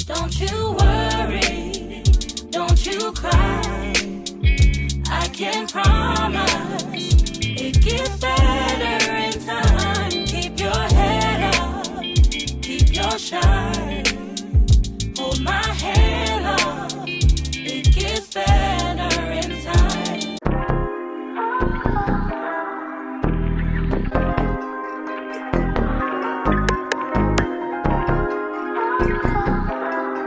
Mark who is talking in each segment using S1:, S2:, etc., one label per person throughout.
S1: Don't you worry, don't you cry. I can promise it gets better in time. Keep your head up, keep your shine. Hold my hand up, it gets better in time.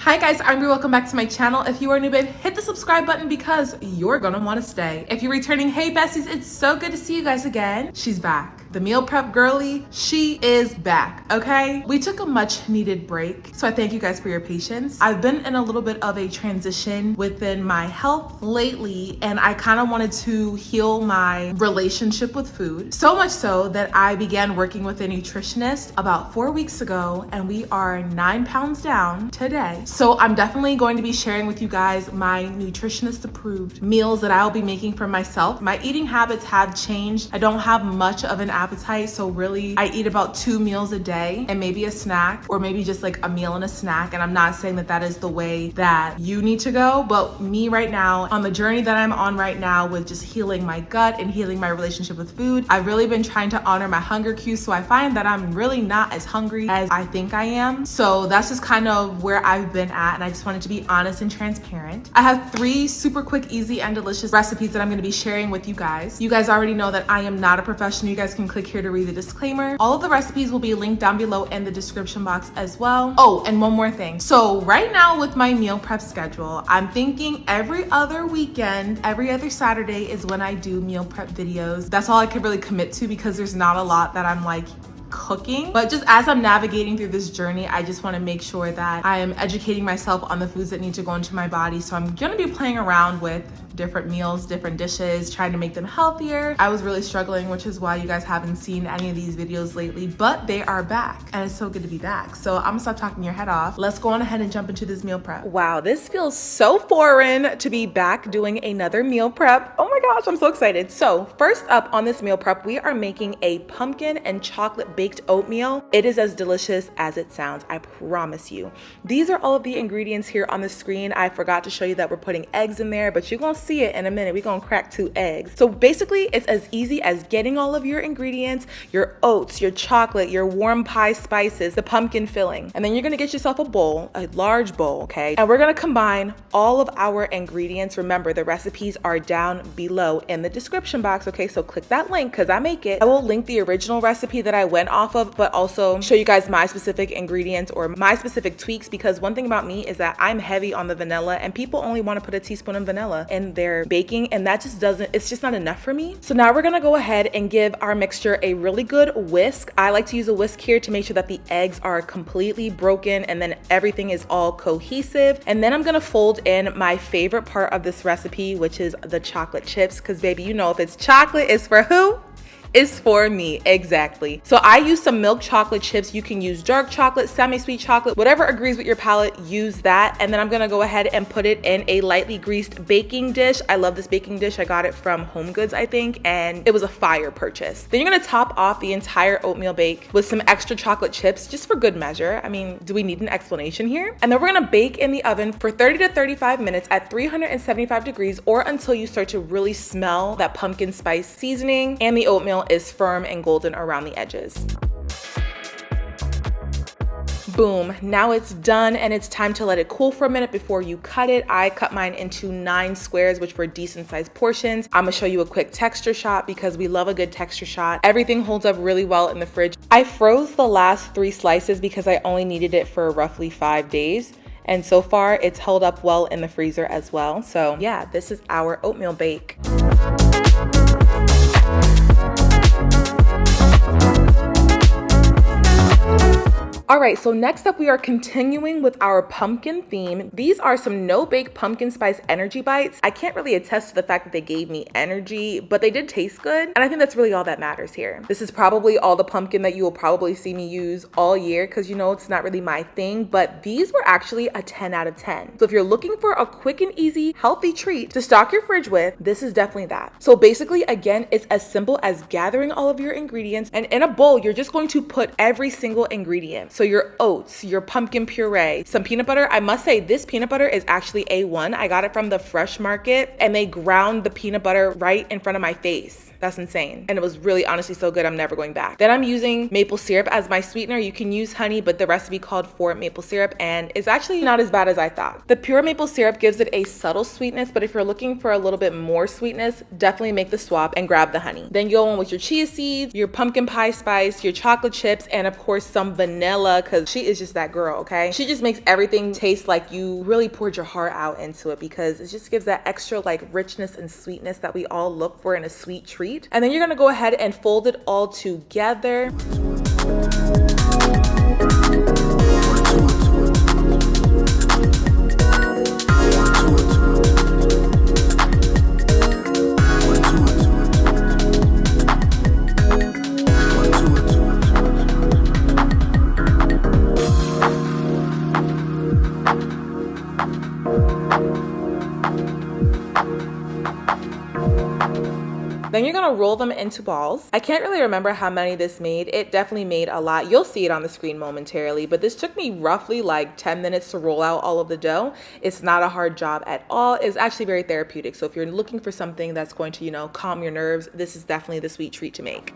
S2: Hi guys, I'm Brie. Welcome back to my channel. If you are new, babe, hit the subscribe button because you're gonna want to stay. If you're returning, hey besties, it's so good to see you guys again. She's back. The meal prep girly, she is back, okay? We took a much needed break, so I thank you guys for your patience. I've been in a little bit of a transition within my health lately, and I kind of wanted to heal my relationship with food. So much so that I began working with a nutritionist about 4 weeks ago, and we are 9 pounds down today. So I'm definitely going to be sharing with you guys my nutritionist approved meals that I'll be making for myself. My eating habits have changed. I don't have much of an appetite, so really I eat about 2 meals a day and maybe a snack, or maybe just like a meal and a snack. And I'm not saying that that is the way that you need to go, but me right now, on the journey that I'm on right now with just healing my gut and healing my relationship with food, I've really been trying to honor my hunger cues, so I find that I'm really not as hungry as I think I am. So that's just kind of where I've been at, and I just wanted to be honest and transparent. I have 3 super quick, easy, and delicious recipes that I'm going to be sharing with you guys. You guys already know that I am not a professional. You guys can click here to read the disclaimer. All of the recipes will be linked down below in the description box as well. Oh, and one more thing. So right now with my meal prep schedule, I'm thinking every other weekend, every other Saturday is when I do meal prep videos. That's all I could really commit to because there's not a lot that I'm like cooking. But just as I'm navigating through this journey, I just want to make sure that I am educating myself on the foods that need to go into my body. So I'm gonna be playing around with different meals, different dishes, trying to make them healthier. I was really struggling, which is why you guys haven't seen any of these videos lately, but they are back and it's so good to be back. So I'm gonna stop talking your head off. Let's go on ahead and jump into this meal prep. Wow, this feels so foreign to be back doing another meal prep. Oh my gosh, I'm so excited. So first up on this meal prep, we are making a pumpkin and chocolate baked oatmeal. It is as delicious as it sounds, I promise you. These are all of the ingredients here on the screen. I forgot to show you that we're putting eggs in there, but you're gonna see it in a minute. We're gonna crack 2 eggs. So basically it's as easy as getting all of your ingredients, your oats, your chocolate, your warm pie spices, the pumpkin filling, and then you're gonna get yourself a bowl, a large bowl, okay? And we're gonna combine all of our ingredients. Remember, the recipes are down below in the description box, okay? So click that link because I make it. I will link the original recipe that I went off of, but also show you guys my specific ingredients or my specific tweaks, because one thing about me is that I'm heavy on the vanilla and people only want to put a teaspoon of vanilla in their baking, and that just doesn't, it's just not enough for me. So now we're gonna go ahead and give our mixture a really good whisk. I like to use a whisk here to make sure that the eggs are completely broken and then everything is all cohesive. And then I'm gonna fold in my favorite part of this recipe, which is the chocolate chips, because baby, you know, if it's chocolate, it's for who? Is for me, exactly. So I use some milk chocolate chips. You can use dark chocolate, semi-sweet chocolate, whatever agrees with your palate, use that. And then I'm gonna go ahead and put it in a lightly greased baking dish. I love this baking dish. I got it from Home Goods, I think, and it was a fire purchase. Then you're gonna top off the entire oatmeal bake with some extra chocolate chips, just for good measure. I mean, do we need an explanation here? And then we're gonna bake in the oven for 30 to 35 minutes at 375 degrees, or until you start to really smell that pumpkin spice seasoning and the oatmeal is firm and golden around the edges. Boom, now it's done and it's time to let it cool for a minute before you cut it. I cut mine into 9 squares, which were decent sized portions. I'm gonna show you a quick texture shot because we love a good texture shot. Everything holds up really well in the fridge. I froze the last 3 slices because I only needed it for roughly 5 days. And so far it's held up well in the freezer as well. So yeah, this is our oatmeal bake. All right, so next up we are continuing with our pumpkin theme. These are some no-bake pumpkin spice energy bites. I can't really attest to the fact that they gave me energy, but they did taste good. And I think that's really all that matters here. This is probably all the pumpkin that you will probably see me use all year because you know it's not really my thing, but these were actually a 10 out of 10. So if you're looking for a quick and easy, healthy treat to stock your fridge with, this is definitely that. So basically, again, it's as simple as gathering all of your ingredients, and in a bowl, you're just going to put every single ingredient. So your oats, your pumpkin puree, some peanut butter. I must say this peanut butter is actually A1. I got it from the fresh market and they ground the peanut butter right in front of my face. That's insane. And it was really honestly so good, I'm never going back. Then I'm using maple syrup as my sweetener. You can use honey, but the recipe called for maple syrup and it's actually not as bad as I thought. The pure maple syrup gives it a subtle sweetness, but if you're looking for a little bit more sweetness, definitely make the swap and grab the honey. Then you go on with your chia seeds, your pumpkin pie spice, your chocolate chips, and of course some vanilla, because she is just that girl, okay? She just makes everything taste like you really poured your heart out into it, because it just gives that extra like richness and sweetness that we all look for in a sweet treat. And then you're gonna go ahead and fold it all together. Then you're gonna roll them into balls. I can't really remember how many this made. It definitely made a lot. You'll see it on the screen momentarily, but this took me roughly like 10 minutes to roll out all of the dough. It's not a hard job at all. It's actually very therapeutic. So if you're looking for something that's going to, you know, calm your nerves, this is definitely the sweet treat to make.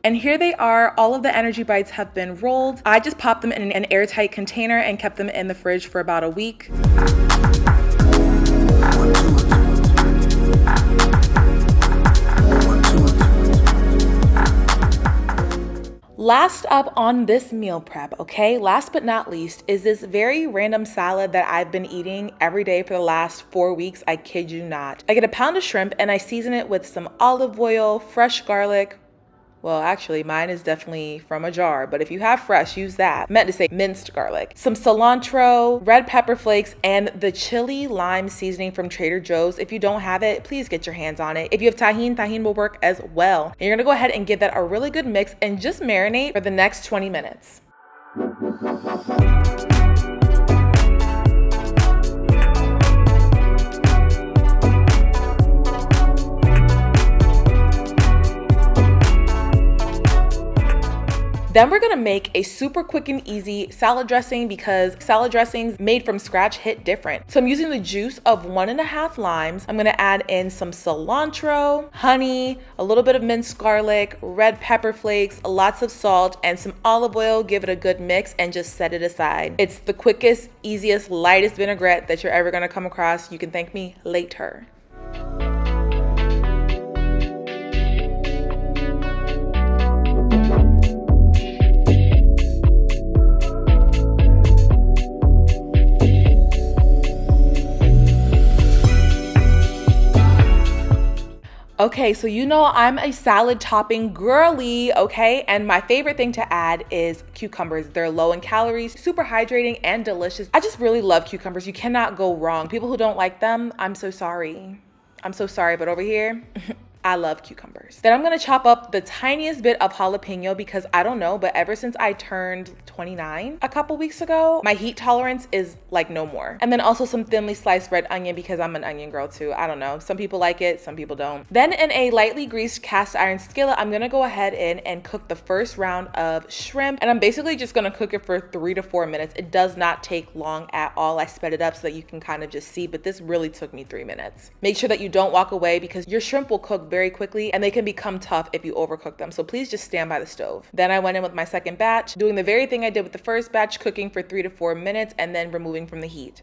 S2: And here they are, all of the energy bites have been rolled. I just popped them in an airtight container and kept them in the fridge for about a week. Last up on this meal prep, okay, last but not least, is this very random salad that I've been eating every day for the last 4 weeks. I kid you not. I get a pound of shrimp and I season it with some olive oil, fresh garlic. Well, actually, mine is definitely from a jar, but if you have fresh, use that. I meant to say minced garlic. Some cilantro, red pepper flakes, and the chili lime seasoning from Trader Joe's. If you don't have it, please get your hands on it. If you have tahini, tahini will work as well. And you're gonna go ahead and give that a really good mix and just marinate for the next 20 minutes. Then we're gonna make a super quick and easy salad dressing, because salad dressings made from scratch hit different. So I'm using the juice of 1.5 limes. I'm gonna add in some cilantro, honey, a little bit of minced garlic, red pepper flakes, lots of salt, and some olive oil. Give it a good mix and just set it aside. It's the quickest, easiest, lightest vinaigrette that you're ever gonna come across. You can thank me later. Okay, so you know I'm a salad topping girly, okay? And my favorite thing to add is cucumbers. They're low in calories, super hydrating, and delicious. I just really love cucumbers. You cannot go wrong. People who don't like them, I'm so sorry. I'm so sorry, but over here, I love cucumbers. Then I'm gonna chop up the tiniest bit of jalapeno, because I don't know, but ever since I turned 29 a couple weeks ago, my heat tolerance is like no more. And then also some thinly sliced red onion, because I'm an onion girl too. I don't know, some people like it, some people don't. Then in a lightly greased cast iron skillet, I'm gonna go ahead and cook the first round of shrimp. And I'm basically just gonna cook it for 3 to 4 minutes. It does not take long at all. I sped it up so that you can kind of just see, but this really took me 3 minutes. Make sure that you don't walk away, because your shrimp will cook very quickly and they can become tough if you overcook them. So please just stand by the stove. Then I went in with my second batch, doing the very thing I did with the first batch, cooking for 3 to 4 minutes and then removing from the heat.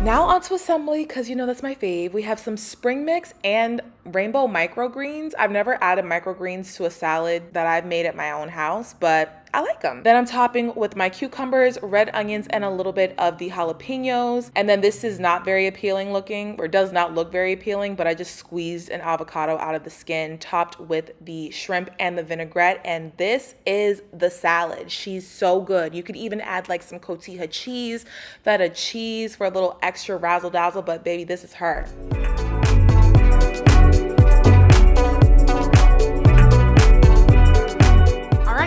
S2: Now onto assembly, because you know that's my fave. We have some spring mix and rainbow microgreens. I've never added microgreens to a salad that I've made at my own house, but I like them. Then I'm topping with my cucumbers, red onions, and a little bit of the jalapenos. And then this is not very appealing looking, or does not look very appealing, but I just squeezed an avocado out of the skin, topped with the shrimp and the vinaigrette. And this is the salad. She's so good. You could even add like some cotija cheese, feta cheese for a little extra razzle dazzle, but baby, this is her.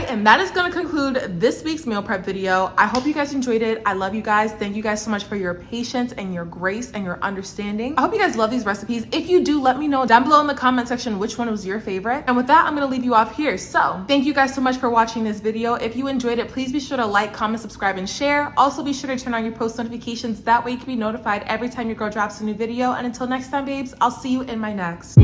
S2: And that is going to conclude this week's meal prep video. I hope you guys enjoyed it. I love you guys. Thank you guys so much for your patience and your grace and your understanding. I hope you guys love these recipes. If you do, let me know down below in the comment section which one was your favorite. And with that, I'm going to leave you off here. So thank you guys so much for watching this video. If you enjoyed it, please be sure to like, comment, subscribe, and share. Also be sure to turn on your post notifications. That way you can be notified every time your girl drops a new video. And until next time, babes, I'll see you in my next.